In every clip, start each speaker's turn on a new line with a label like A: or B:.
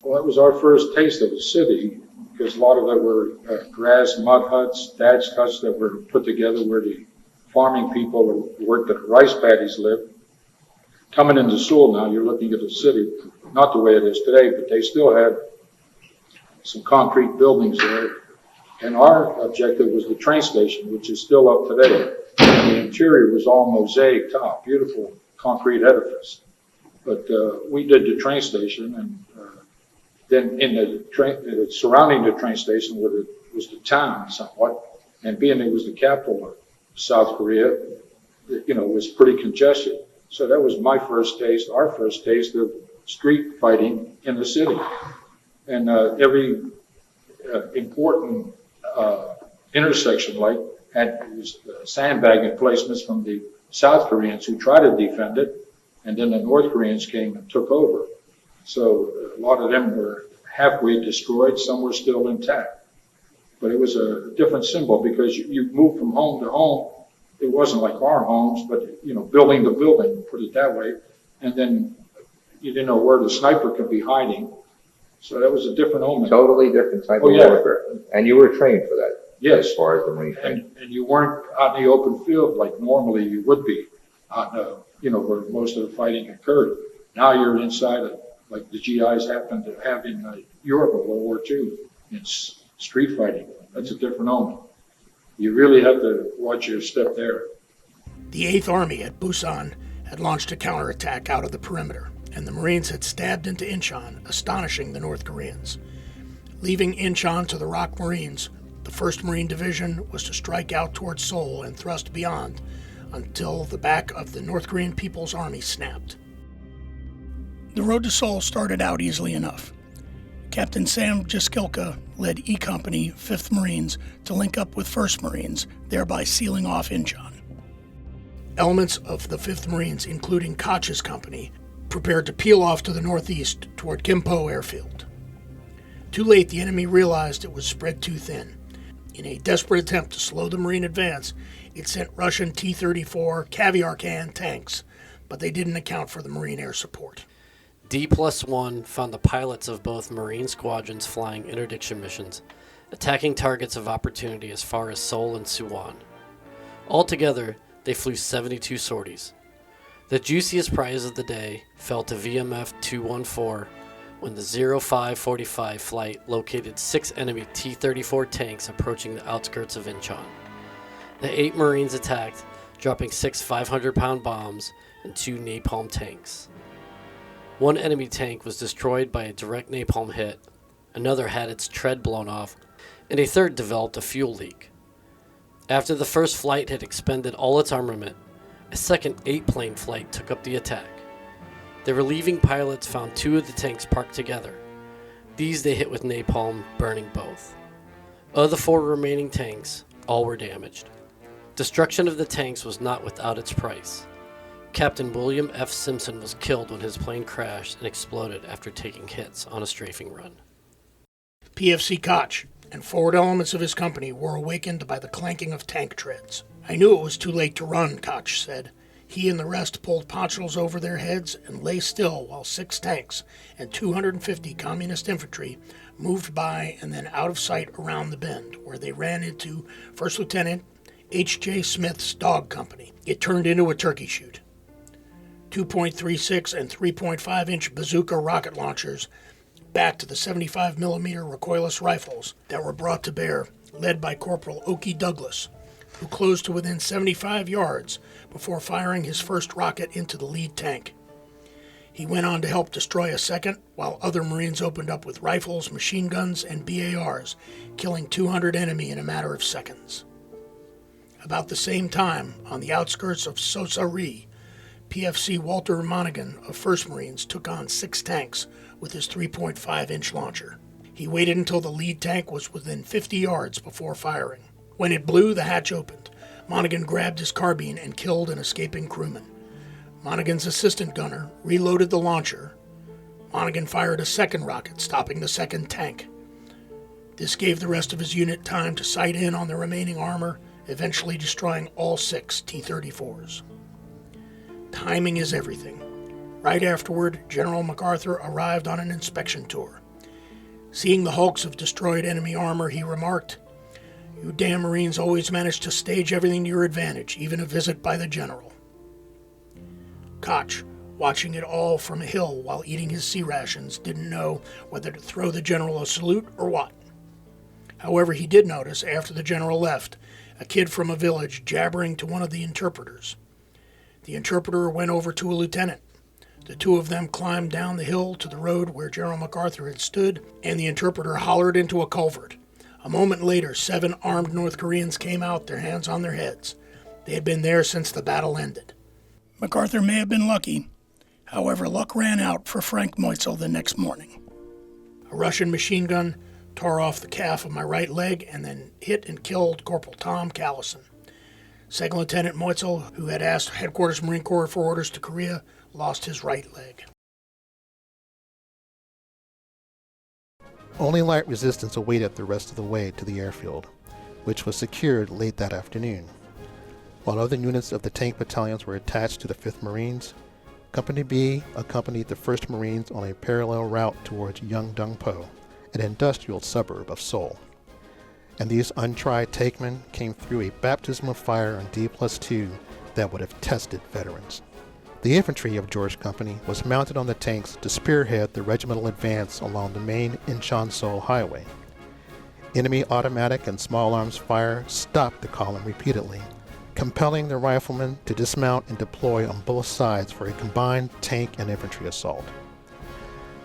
A: Well, that was our first taste of the city, because a lot of it were grass mud huts, thatched huts that were put together where the farming people who worked at the rice paddies lived. Coming into Seoul now, you're looking at a city, not the way it is today, but they still had some concrete buildings there. And our objective was the train station, which is still up today. And the interior was all mosaic top, beautiful concrete edifice. But we did the train station, and then in the train, surrounding the train station was the town somewhat. And being it was the capital of South Korea, it was pretty congested. So that was my first taste, our first taste of street fighting in the city. And every important intersection light had sandbagging placements from the South Koreans who tried to defend it, and then the North Koreans came and took over. So a lot of them were halfway destroyed, some were still intact. But it was a different symbol because you moved from home to home. It wasn't like our homes, but building to building, put it that way. And then you didn't know where the sniper could be hiding. So that was a different omen.
B: Totally different type of warfare. And you were trained for that.
A: Yes.
B: As far as the Marine thing.
A: And you weren't out in the open field like normally you would be, out in where most of the fighting occurred. Now you're inside like the GIs happen to have in Europe in World War II. It's street fighting. That's a different omen. You really have to watch your step there.
C: The 8th Army at Pusan had launched a counterattack out of the perimeter, and the Marines had stabbed into Inchon, astonishing the North Koreans. Leaving Inchon to the ROK Marines, the 1st Marine Division was to strike out towards Seoul and thrust beyond until the back of the North Korean People's Army snapped. The road to Seoul started out easily enough. Captain Sam Jaskilka led E Company, 5th Marines, to link up with 1st Marines, thereby sealing off Inchon. Elements of the 5th Marines, including Koch's company, prepared to peel off to the northeast toward Gimpo Airfield. Too late, the enemy realized it was spread too thin. In a desperate attempt to slow the Marine advance, it sent Russian T-34 Caviar Can tanks, but they didn't account for the Marine air support.
D: D+1 found the pilots of both Marine squadrons flying interdiction missions, attacking targets of opportunity as far as Seoul and Suwon. Altogether, they flew 72 sorties. The juiciest prize of the day fell to VMF 214 when the 0545 flight located 6 enemy T-34 tanks approaching the outskirts of Inchon. The 8 Marines attacked, dropping 6 500-pound bombs and 2 napalm tanks. One enemy tank was destroyed by a direct napalm hit, another had its tread blown off, and a third developed a fuel leak. After the first flight had expended all its armament, a second 8-plane flight took up the attack. The relieving pilots found 2 of the tanks parked together. These they hit with napalm, burning both. Of the 4 remaining tanks, all were damaged. Destruction of the tanks was not without its price. Captain William F. Simpson was killed when his plane crashed and exploded after taking hits on a strafing run.
C: PFC Koch and forward elements of his company were awakened by the clanking of tank treads. "I knew it was too late to run," Koch said. He and the rest pulled ponchos over their heads and lay still while 6 tanks and 250 communist infantry moved by and then out of sight around the bend, where they ran into First Lieutenant H.J. Smith's dog company. It turned into a turkey shoot. 2.36 and 3.5-inch bazooka rocket launchers backed the 75mm recoilless rifles that were brought to bear, led by Corporal Okie Douglas, who closed to within 75 yards before firing his first rocket into the lead tank. He went on to help destroy a second, while other Marines opened up with rifles, machine guns, and BARs, killing 200 enemy in a matter of seconds. About the same time, on the outskirts of Sosa-Ri, PFC Walter Monaghan of 1st Marines took on 6 tanks with his 3.5-inch launcher. He waited until the lead tank was within 50 yards before firing. When it blew, the hatch opened. Monaghan grabbed his carbine and killed an escaping crewman. Monaghan's assistant gunner reloaded the launcher. Monaghan fired a second rocket, stopping the second tank. This gave the rest of his unit time to sight in on the remaining armor, eventually destroying all 6 T-34s. Timing is everything. Right afterward, General MacArthur arrived on an inspection tour. Seeing the hulks of destroyed enemy armor, he remarked, "You damn Marines always manage to stage everything to your advantage, even a visit by the general." Koch, watching it all from a hill while eating his sea rations, didn't know whether to throw the general a salute or what. However, he did notice, after the general left, a kid from a village jabbering to one of the interpreters. The interpreter went over to a lieutenant. The two of them climbed down the hill to the road where General MacArthur had stood, and the interpreter hollered into a culvert. A moment later, 7 armed North Koreans came out, their hands on their heads. They had been there since the battle ended. MacArthur may have been lucky. However, luck ran out for Frank Moitzel the next morning. A Russian machine gun tore off the calf of my right leg and then hit and killed Corporal Tom Callison. Second Lieutenant Moitzel, who had asked Headquarters Marine Corps for orders to Korea, lost his right leg.
E: Only light resistance awaited the rest of the way to the airfield, which was secured late that afternoon. While other units of the tank battalions were attached to the 5th Marines, Company B accompanied the 1st Marines on a parallel route towards Yeongdong-po, an industrial suburb of Seoul. And these untried tankmen came through a baptism of fire on D+2 that would have tested veterans. The infantry of George Company was mounted on the tanks to spearhead the regimental advance along the main Inchon-Seoul highway. Enemy automatic and small arms fire stopped the column repeatedly, compelling the riflemen to dismount and deploy on both sides for a combined tank and infantry assault.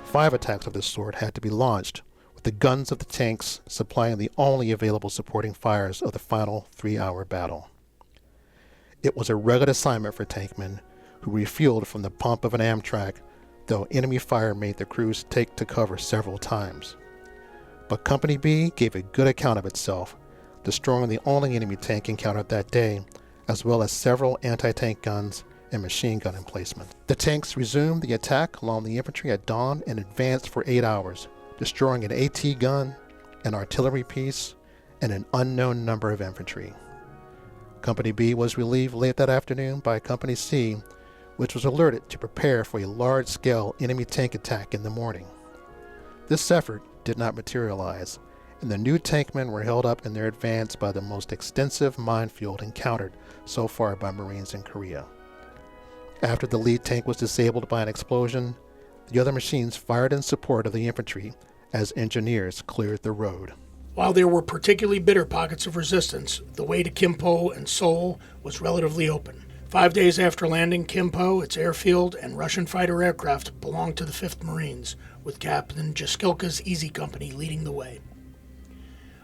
E: 5 attacks of this sort had to be launched, with the guns of the tanks supplying the only available supporting fires of the final 3-hour battle. It was a rugged assignment for tankmen, who refueled from the pump of an Amtrak, though enemy fire made the crews take to cover several times. But Company B gave a good account of itself, destroying the only enemy tank encountered that day, as well as several anti-tank guns and machine gun emplacements. The tanks resumed the attack along the infantry at dawn and advanced for 8 hours, destroying an AT gun, an artillery piece, and an unknown number of infantry. Company B was relieved late that afternoon by Company C, which was alerted to prepare for a large-scale enemy tank attack in the morning. This effort did not materialize, and the new tankmen were held up in their advance by the most extensive minefield encountered so far by Marines in Korea. After the lead tank was disabled by an explosion, the other machines fired in support of the infantry as engineers cleared the road.
C: While there were particularly bitter pockets of resistance, the way to Kimpo and Seoul was relatively open. 5 days after landing, Kimpo, its airfield, and Russian fighter aircraft belonged to the 5th Marines, with Captain Jaskilka's Easy Company leading the way.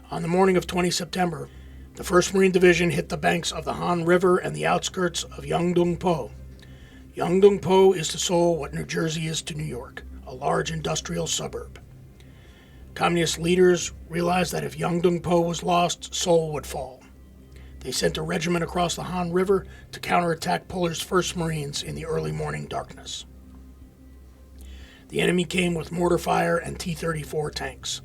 C: On the morning of 20 September, the 1st Marine Division hit the banks of the Han River and the outskirts of Yeongdong-po. Yeongdong-po is to Seoul what New Jersey is to New York, a large industrial suburb. Communist leaders realized that if Yeongdong-po was lost, Seoul would fall. They sent a regiment across the Han River to counterattack Puller's 1st Marines in the early morning darkness. The enemy came with mortar fire and T-34 tanks.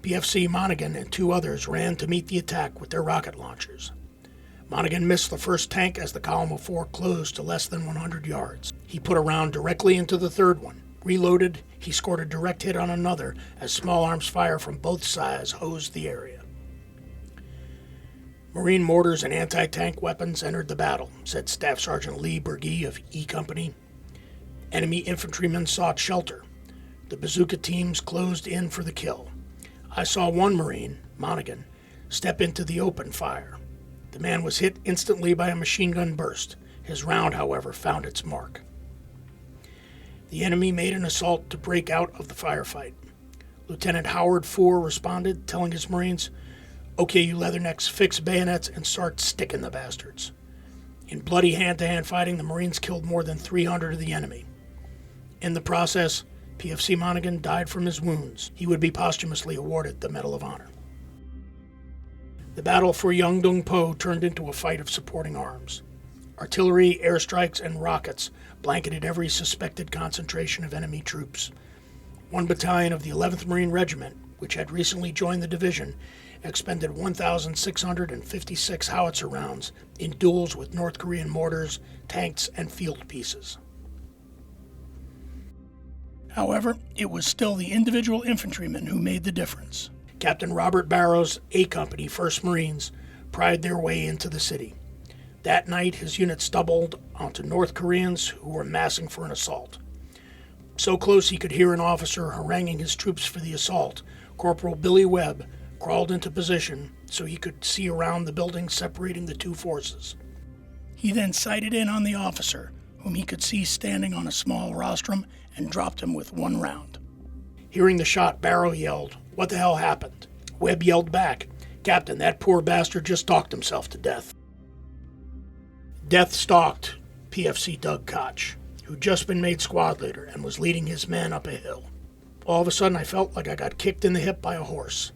C: PFC Monaghan and 2 others ran to meet the attack with their rocket launchers. Monaghan missed the first tank as the column of 4 closed to less than 100 yards. He put a round directly into the 3rd one. Reloaded, he scored a direct hit on another as small arms fire from both sides hosed the area. Marine mortars and anti-tank weapons entered the battle, said Staff Sergeant Lee Berge of E Company. Enemy infantrymen sought shelter. The bazooka teams closed in for the kill. I saw one Marine, Monaghan, step into the open fire. The man was hit instantly by a machine gun burst. His round, however, found its mark. The enemy made an assault to break out of the firefight. Lieutenant Howard Four responded, telling his Marines, "Okay, you leathernecks, fix bayonets and start sticking the bastards." In bloody hand-to-hand fighting, the Marines killed more than 300 of the enemy. In the process, PFC Monaghan died from his wounds. He would be posthumously awarded the Medal of Honor. The battle for Yeongdong-po turned into a fight of supporting arms. Artillery, airstrikes, and rockets blanketed every suspected concentration of enemy troops. One battalion of the 11th Marine Regiment, which had recently joined the division, expended 1,656 howitzer rounds in duels with North Korean mortars, tanks, and field pieces. However, it was still the individual infantrymen who made the difference. Captain Robert Barrow's A Company, 1st Marines, pried their way into the city. That night, his unit stumbled onto North Koreans who were massing for an assault. So close he could hear an officer haranguing his troops for the assault, Corporal Billy Webb crawled into position so he could see around the building separating the two forces. He then sighted in on the officer, whom he could see standing on a small rostrum, and dropped him with one round. Hearing the shot, Barrow yelled, "What the hell happened?" Webb yelled back, "Captain, that poor bastard just talked himself to death." Death stalked PFC Doug Koch, who'd just been made squad leader and was leading his men up a hill. All of a sudden, I felt like I got kicked in the hip by a horse.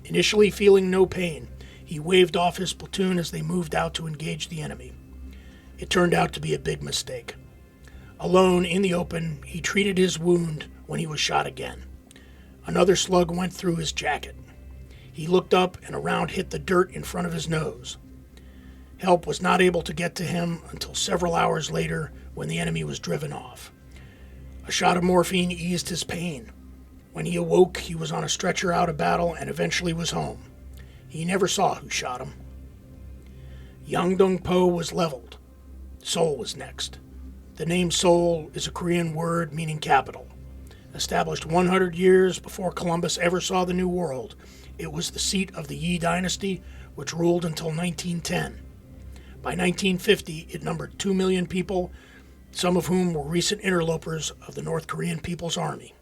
C: Initially feeling no pain, he waved off his platoon as they moved out to engage the enemy. It turned out to be a big mistake. Alone, in the open, he treated his wound when he was shot again. Another slug went through his jacket. He looked up and a round hit the dirt in front of his nose. Help was not able to get to him until several hours later when the enemy was driven off. A shot of morphine eased his pain. When he awoke, he was on a stretcher out of battle and eventually was home. He never saw who shot him. Yangdong-po was leveled. Seoul was next. The name Seoul is a Korean word meaning capital. Established 100 years before Columbus ever saw the New World, it was the seat of the Yi dynasty, which ruled until 1910. By 1950, it numbered 2 million people, some of whom were recent interlopers of the North Korean People's Army.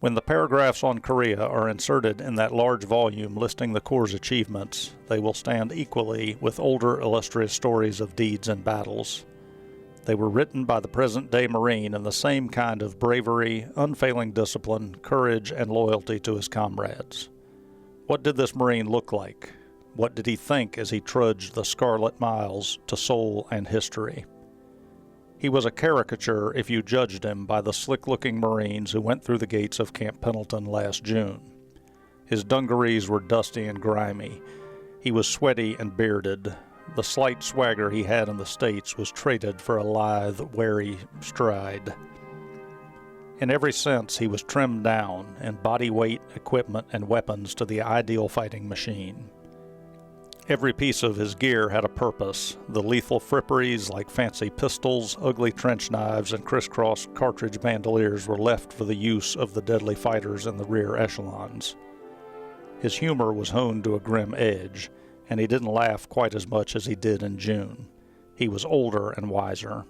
F: When the paragraphs on Korea are inserted in that large volume listing the Corps' achievements, they will stand equally with older illustrious stories of deeds and battles. They were written by the present-day Marine in the same kind of bravery, unfailing discipline, courage, and loyalty to his comrades. What did this Marine look like? What did he think as he trudged the scarlet miles to Seoul and history? He was a caricature if you judged him by the slick-looking Marines who went through the gates of Camp Pendleton last June. His dungarees were dusty and grimy. He was sweaty and bearded. The slight swagger he had in the States was traded for a lithe, wary stride. In every sense, he was trimmed down in body weight, equipment, and weapons to the ideal fighting machine. Every piece of his gear had a purpose. The lethal fripperies like fancy pistols, ugly trench knives, and crisscross cartridge bandoliers were left for the use of the deadly fighters in the rear echelons. His humor was honed to a grim edge, and he didn't laugh quite as much as he did in June. He was older and wiser.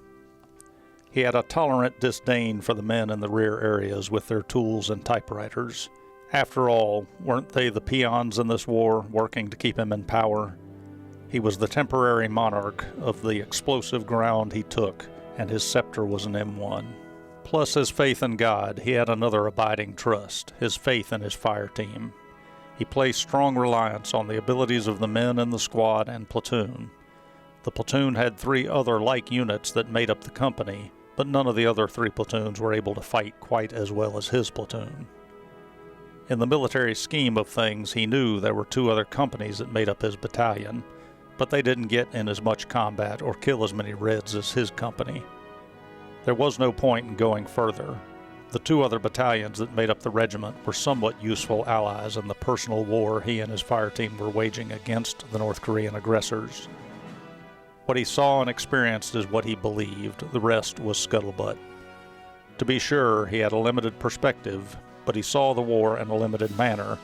F: He had a tolerant disdain for the men in the rear areas with their tools and typewriters. After all, weren't they the peons in this war, working to keep him in power? He was the temporary monarch of the explosive ground he took, and his scepter was an M1. Plus his faith in God, he had another abiding trust, his faith in his fire team. He placed strong reliance on the abilities of the men in the squad and platoon. The platoon had 3 other like units that made up the company, but none of the other 3 platoons were able to fight quite as well as his platoon. In the military scheme of things, he knew there were 2 other companies that made up his battalion, but they didn't get in as much combat or kill as many Reds as his company. There was no point in going further. The 2 other battalions that made up the regiment were somewhat useful allies in the personal war he and his fire team were waging against the North Korean aggressors. What he saw and experienced is what he believed. The rest was scuttlebutt. To be sure, he had a limited perspective, but he saw the war in a limited manner,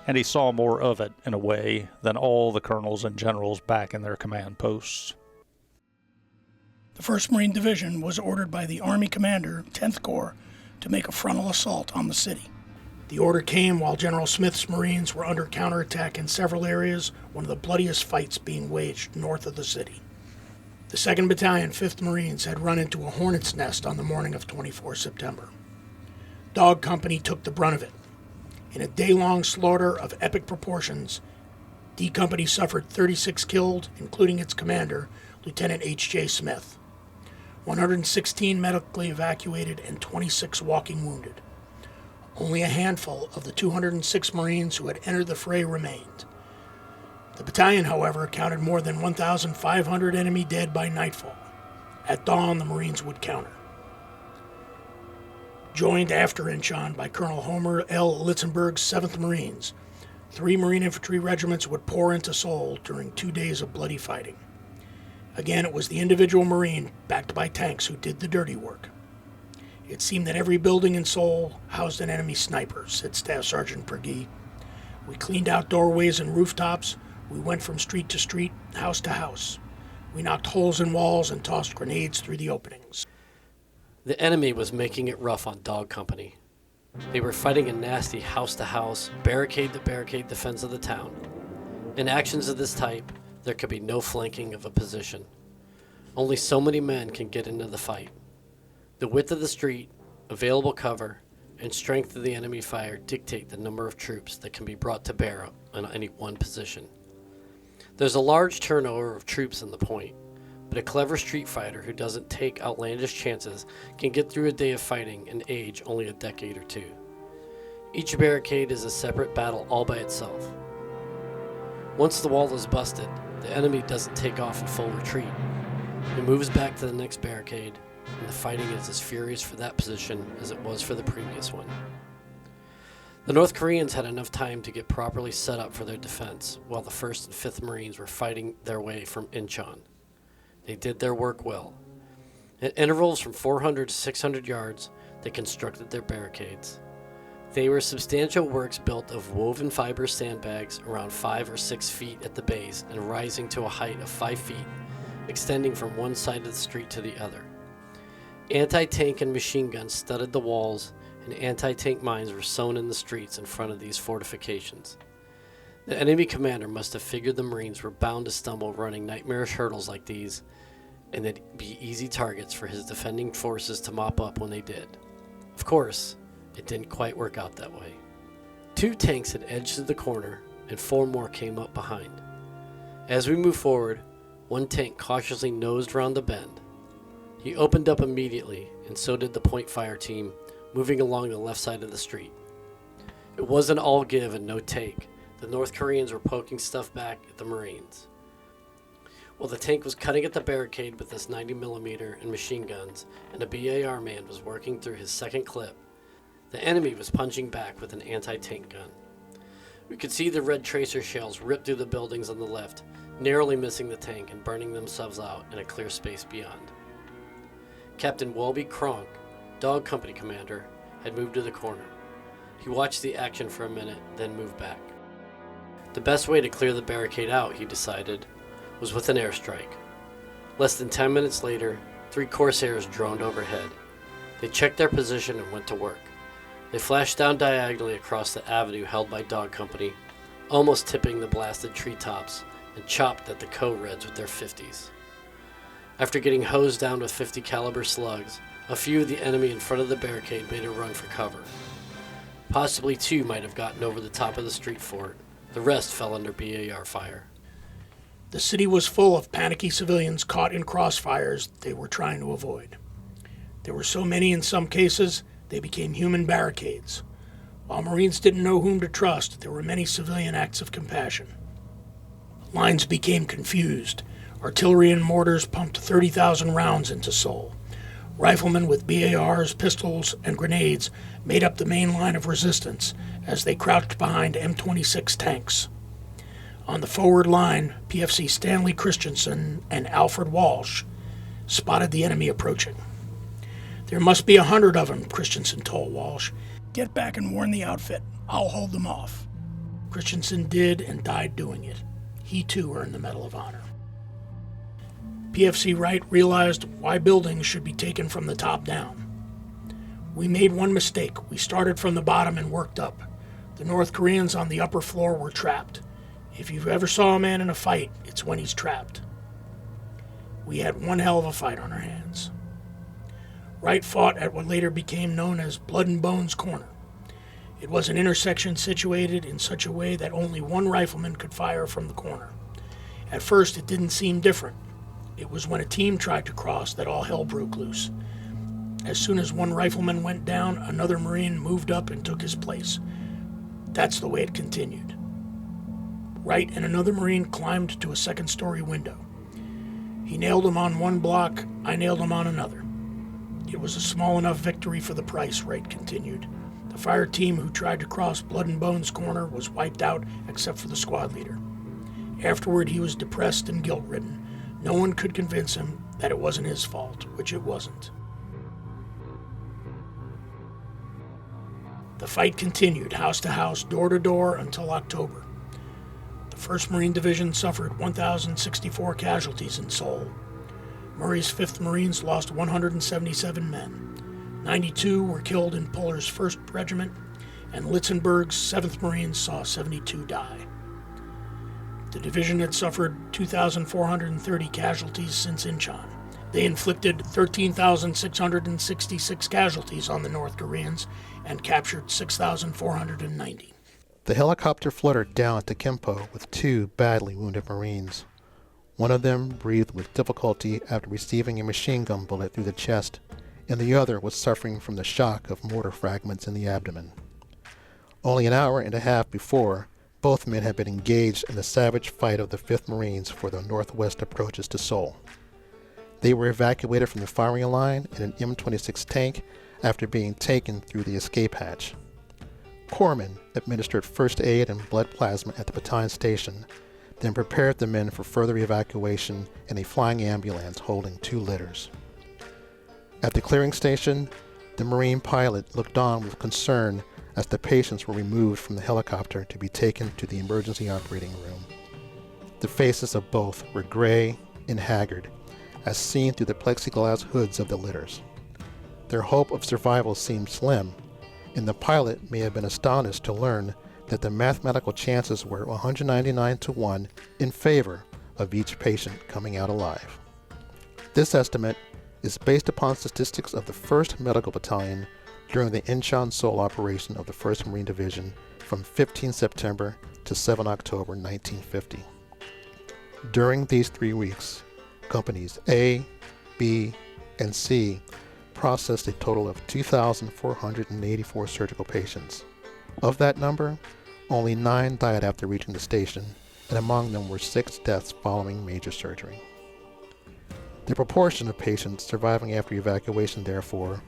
F: and he saw more of it, in a way, than all the colonels and generals back in their command posts.
C: The 1st Marine Division was ordered by the Army Commander, 10th Corps, to make a frontal assault on the city. The order came while General Smith's Marines were under counterattack in several areas, one of the bloodiest fights being waged north of the city. The 2nd Battalion, 5th Marines, had run into a hornet's nest on the morning of 24 September. Dog Company took the brunt of it. In a day-long slaughter of epic proportions, D Company suffered 36 killed, including its commander, Lieutenant H.J. Smith, 116 medically evacuated, and 26 walking wounded. Only a handful of the 206 Marines who had entered the fray remained. The battalion, however, counted more than 1,500 enemy dead by nightfall. At dawn, the Marines would counter. joined after Inchon by Colonel Homer L. Litzenberg's 7th Marines. 3 Marine infantry regiments would pour into Seoul during 2 days of bloody fighting. Again, it was the individual Marine, backed by tanks, who did the dirty work. It seemed that every building in Seoul housed an enemy sniper, said Staff Sergeant Pergy. We cleaned out doorways and rooftops. We went from street to street, house to house. We knocked holes in walls and tossed grenades through the openings.
D: The enemy was making it rough on Dog Company. They were fighting a nasty house-to-house, barricade-to-barricade defense of the town. In actions of this type, there could be no flanking of a position. Only so many men can get into the fight. The width of the street, available cover, and strength of the enemy fire dictate the number of troops that can be brought to bear on any one position. There's a large turnover of troops in the point, but a clever street fighter who doesn't take outlandish chances can get through a day of fighting and age only a decade or two. Each barricade is a separate battle all by itself. Once the wall is busted, the enemy doesn't take off in full retreat. He moves back to the next barricade, and the fighting is as furious for that position as it was for the previous one. The North Koreans had enough time to get properly set up for their defense, while the 1st and 5th Marines were fighting their way from Inchon. They did their work well. At intervals from 400 to 600 yards, they constructed their barricades. They were substantial works built of woven fiber sandbags around 5 or 6 feet at the base and rising to a height of 5 feet, extending from one side of the street to the other. Anti-tank and machine guns studded the walls, and anti-tank mines were sown in the streets in front of these fortifications. The enemy commander must have figured the Marines were bound to stumble running nightmarish hurdles like these, and they'd be easy targets for his defending forces to mop up when they did. Of course, it didn't quite work out that way. 2 tanks had edged to the corner, and 4 more came up behind. As we moved forward, one tank cautiously nosed round the bend. He opened up immediately, and so did the point fire team, moving along the left side of the street. It wasn't all give and no take. The North Koreans were poking stuff back at the Marines. While the tank was cutting at the barricade with his 90mm and machine guns, and a BAR man was working through his second clip, the enemy was punching back with an anti-tank gun. We could see the red tracer shells rip through the buildings on the left, narrowly missing the tank and burning themselves out in a clear space beyond. Captain Welby Kronk, Dog Company commander, had moved to the corner. He watched the action for a minute, then moved back. The best way to clear the barricade out, he decided, was with an airstrike. Less than 10 minutes later, 3 Corsairs droned overhead. They checked their position and went to work. They flashed down diagonally across the avenue held by Dog Company, almost tipping the blasted treetops, and chopped at the co-reds with their 50s. After getting hosed down with 50 caliber slugs, a few of the enemy in front of the barricade made a run for cover. Possibly 2 might have gotten over the top of the street fort. The rest fell under BAR fire.
C: The city was full of panicky civilians caught in crossfires they were trying to avoid. There were so many in some cases, they became human barricades. While Marines didn't know whom to trust, there were many civilian acts of compassion. Lines became confused. Artillery and mortars pumped 30,000 rounds into Seoul. Riflemen with BARs, pistols, and grenades made up the main line of resistance as they crouched behind M26 tanks. On the forward line, PFC Stanley Christensen and Alfred Walsh spotted the enemy approaching. "There must be 100 of them," Christensen told Walsh. "Get back and warn the outfit. I'll hold them off." Christensen did and died doing it. He too earned the Medal of Honor. PFC Wright realized why buildings should be taken from the top down. "We made one mistake. We started from the bottom and worked up. The North Koreans on the upper floor were trapped. If you ever saw a man in a fight, it's when he's trapped. We had one hell of a fight on our hands." Wright fought at what later became known as Blood and Bones Corner. It was an intersection situated in such a way that only one rifleman could fire from the corner. At first, it didn't seem different. It was when a team tried to cross that all hell broke loose. As soon as one rifleman went down, another Marine moved up and took his place. That's the way it continued. Wright and another Marine climbed to a second-story window. He nailed him on one block, I nailed him on another. It was a small enough victory for the price, Wright continued. The fire team who tried to cross Blood and Bones Corner was wiped out except for the squad leader. Afterward, he was depressed and guilt-ridden. No one could convince him that it wasn't his fault, which it wasn't. The fight continued, house to house, door to door, until October. The 1st Marine Division suffered 1,064 casualties in Seoul. Murray's 5th Marines lost 177 men. 92 were killed in Puller's 1st Regiment, and Litzenberg's 7th Marines saw 72 die. The division had suffered 2,430 casualties since Inchon. They inflicted 13,666 casualties on the North Koreans and captured 6,490.
E: The helicopter fluttered down to Kimpo with 2 badly wounded Marines. One of them breathed with difficulty after receiving a machine gun bullet through the chest, and the other was suffering from the shock of mortar fragments in the abdomen. Only an hour and a half before, both men had been engaged in the savage fight of the 5th Marines for the northwest approaches to Seoul. They were evacuated from the firing line in an M26 tank after being taken through the escape hatch. Corpsmen administered first aid and blood plasma at the battalion station, then prepared the men for further evacuation in a flying ambulance holding 2 litters. At the clearing station, the Marine pilot looked on with concern as the patients were removed from the helicopter to be taken to the emergency operating room. The faces of both were gray and haggard, as seen through the plexiglass hoods of the litters. Their hope of survival seemed slim, and the pilot may have been astonished to learn that the mathematical chances were 199 to 1 in favor of each patient coming out alive. This estimate is based upon statistics of the 1st Medical Battalion during the Inchon Seoul operation of the 1st Marine Division from 15 September to 7 October 1950. During these 3 weeks, companies A, B, and C processed a total of 2,484 surgical patients. Of that number, only 9 died after reaching the station, and among them were 6 deaths following major surgery. The proportion of patients surviving after evacuation, therefore,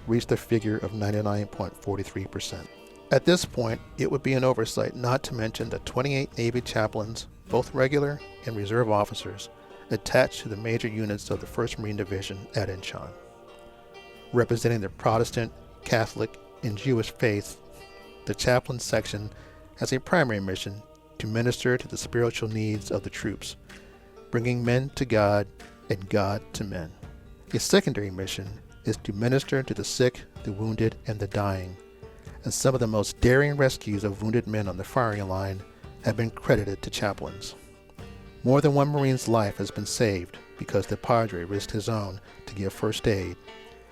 E: reached a figure of 99.43%. At this point, it would be an oversight not to mention the 28 Navy chaplains, both regular and reserve officers, attached to the major units of the 1st Marine Division at Inchon. Representing the Protestant, Catholic, and Jewish faiths, the chaplain section has a primary mission to minister to the spiritual needs of the troops, bringing men to God and God to men. A secondary mission is to minister to the sick, the wounded, and the dying, and some of the most daring rescues of wounded men on the firing line have been credited to chaplains. More than one Marine's life has been saved because the Padre risked his own to give first aid,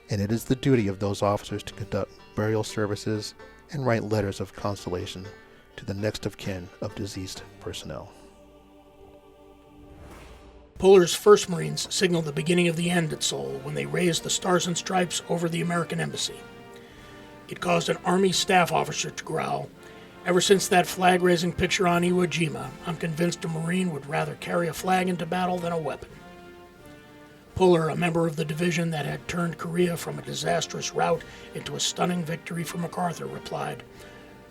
E: and it is the duty of those officers to conduct burial services and write letters of consolation to the next of kin of deceased personnel.
C: Puller's 1st Marines signaled the beginning of the end at Seoul when they raised the Stars and Stripes over the American embassy. It caused an Army staff officer to growl, "Ever since that flag-raising picture on Iwo Jima, I'm convinced a Marine would rather carry a flag into battle than a weapon." Puller, a member of the division that had turned Korea from a disastrous rout into a stunning victory for MacArthur, replied,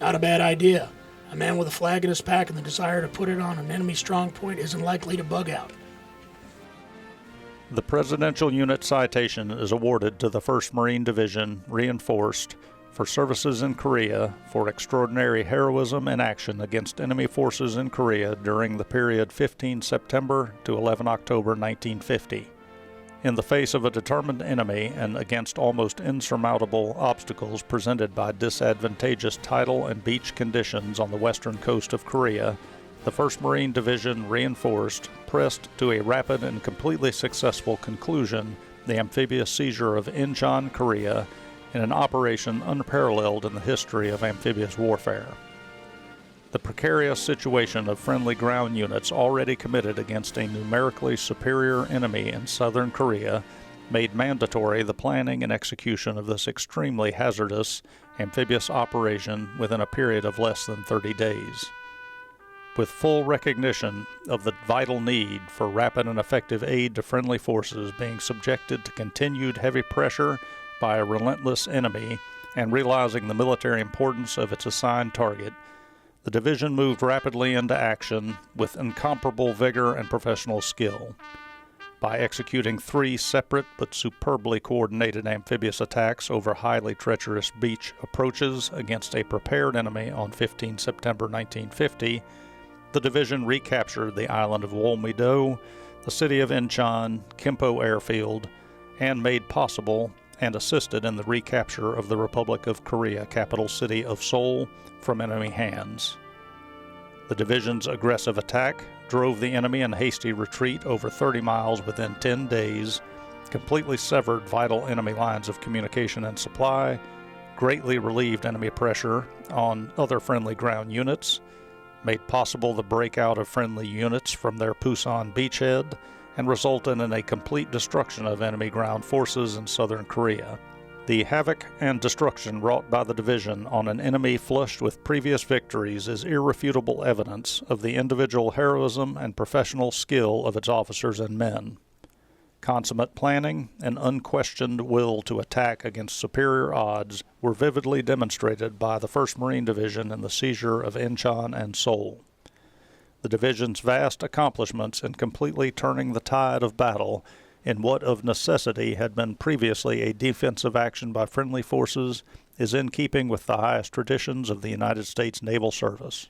C: "Not a bad idea. A man with a flag in his pack and the desire to put it on an enemy strong point isn't likely to bug out."
F: The Presidential Unit Citation is awarded to the 1st Marine Division, Reinforced, for services in Korea for extraordinary heroism and action against enemy forces in Korea during the period 15 September to 11 October 1950. In the face of a determined enemy and against almost insurmountable obstacles presented by disadvantageous tidal and beach conditions on the western coast of Korea, the 1st Marine Division, Reinforced, pressed to a rapid and completely successful conclusion the amphibious seizure of Inchon, Korea, in an operation unparalleled in the history of amphibious warfare. The precarious situation of friendly ground units already committed against a numerically superior enemy in southern Korea made mandatory the planning and execution of this extremely hazardous amphibious operation within a period of less than 30 days. With full recognition of the vital need for rapid and effective aid to friendly forces being subjected to continued heavy pressure by a relentless enemy and realizing the military importance of its assigned target, the division moved rapidly into action with incomparable vigor and professional skill. By executing 3 separate but superbly coordinated amphibious attacks over highly treacherous beach approaches against a prepared enemy on 15 September 1950, the division recaptured the island of Wolmi-do, the city of Inchon, Kimpo Airfield, and made possible and assisted in the recapture of the Republic of Korea capital city of Seoul from enemy hands. The division's aggressive attack drove the enemy in hasty retreat over 30 miles within 10 days, completely severed vital enemy lines of communication and supply, greatly relieved enemy pressure on other friendly ground units, made possible the breakout of friendly units from their Pusan beachhead, and resulted in a complete destruction of enemy ground forces in southern Korea. The havoc and destruction wrought by the division on an enemy flushed with previous victories is irrefutable evidence of the individual heroism and professional skill of its officers and men. Consummate planning and unquestioned will to attack against superior odds were vividly demonstrated by the 1st Marine Division in the seizure of Inchon and Seoul. The division's vast accomplishments in completely turning the tide of battle in what of necessity had been previously a defensive action by friendly forces is in keeping with the highest traditions of the United States Naval Service.